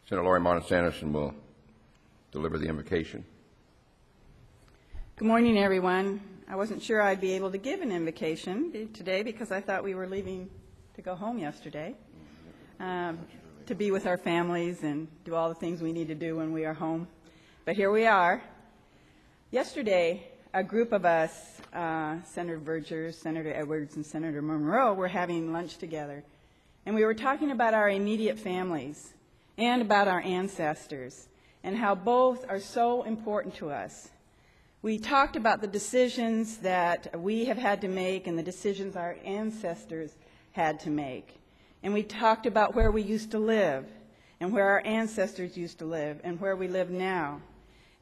Senator Monnes Anderson will deliver the invocation. Good morning, everyone. I wasn't sure I'd be able to give an invocation today because I thought we were leaving to go home yesterday to be with our families and do all the things we need to do when we are home. But here we are. Yesterday, a group of us, Senator Vergers, Senator Edwards, and Senator Monroe, were having lunch together. And we were talking about our immediate families and about our ancestors and how both are so important to us. We talked about the decisions that we have had to make and the decisions our ancestors had to make. And we talked about where we used to live and where our ancestors used to live and where we live now.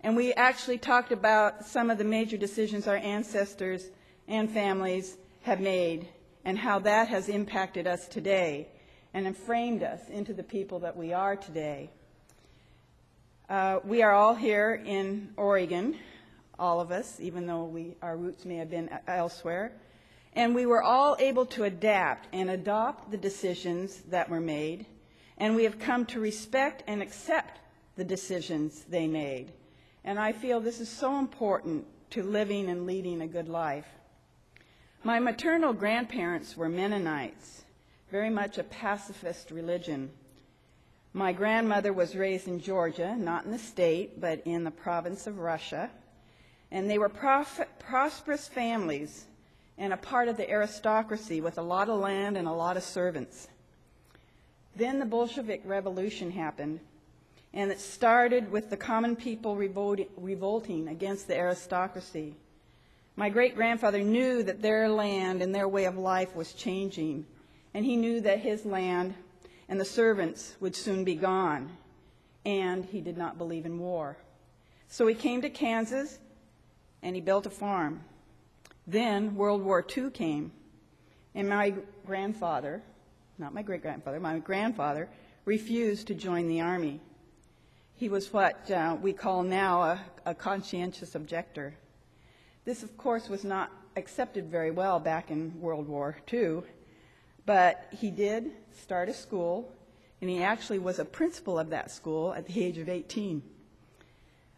And we actually talked about some of the major decisions our ancestors and families have made and how that has impacted us today and have framed us into the people that we are today. We are all here in Oregon, all of us, even though our roots may have been elsewhere. And we were all able to adapt and adopt the decisions that were made, and we have come to respect and accept the decisions they made. And I feel this is so important to living and leading a good life. My maternal grandparents were Mennonites, very much a pacifist religion. My grandmother was raised in Georgia, not in the state, but in the province of Russia. And they were prosperous families and a part of the aristocracy with a lot of land and a lot of servants. Then the Bolshevik Revolution happened, and it started with the common people revolting against the aristocracy. My great-grandfather knew that their land and their way of life was changing, and he knew that his land and the servants would soon be gone, and he did not believe in war. So he came to Kansas, and he built a farm. Then World War II came, and my grandfather, not my great-grandfather, my grandfather, refused to join the Army. He was what we call now a conscientious objector. This, of course, was not accepted very well back in World War II, but he did start a school, and he actually was a principal of that school at the age of 18.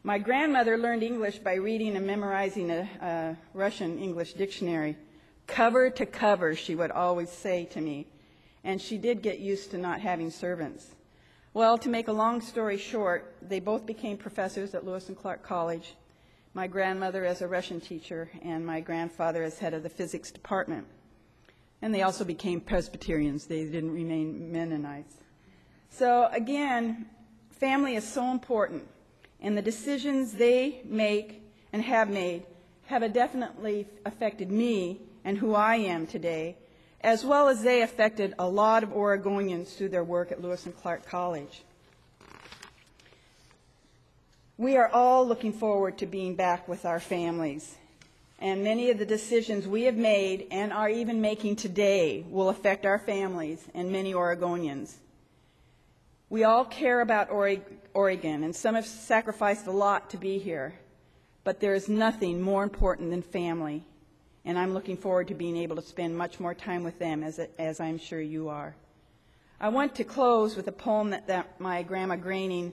My grandmother learned English by reading and memorizing a Russian English dictionary. Cover to cover, she would always say to me, and she did get used to not having servants. Well, to make a long story short, they both became professors at Lewis and Clark College, my grandmother as a Russian teacher and my grandfather as head of the physics department. And they also became Presbyterians. They didn't remain Mennonites. So again, family is so important. And the decisions they make and have made have definitely affected me and who I am today, as well as they affected a lot of Oregonians through their work at Lewis and Clark College. We are all looking forward to being back with our families, and many of the decisions we have made and are even making today will affect our families and many Oregonians. We all care about Oregon, and some have sacrificed a lot to be here, but there is nothing more important than family, and I'm looking forward to being able to spend much more time with them, as I'm sure you are. I want to close with a poem that my Grandma Graining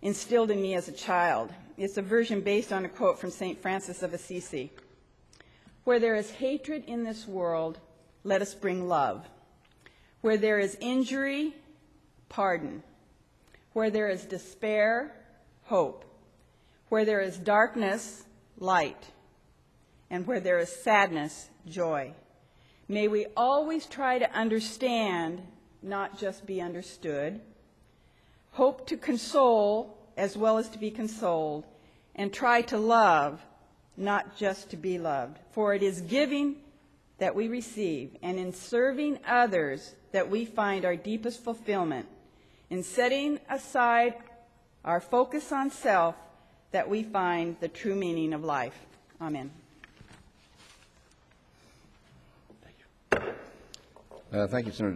instilled in me as a child. It's a version based on a quote from St. Francis of Assisi. Where there is hatred in this world, let us bring love. Where there is injury, pardon. Where there is despair, hope. Where there is darkness, light. And where there is sadness, joy. May we always try to understand, not just be understood. Hope to console as well as to be consoled. And try to love, not just to be loved. For it is giving that we receive, and in serving others that we find our deepest fulfillment. In setting aside our focus on self, that we find the true meaning of life. Amen. Thank you, Senator.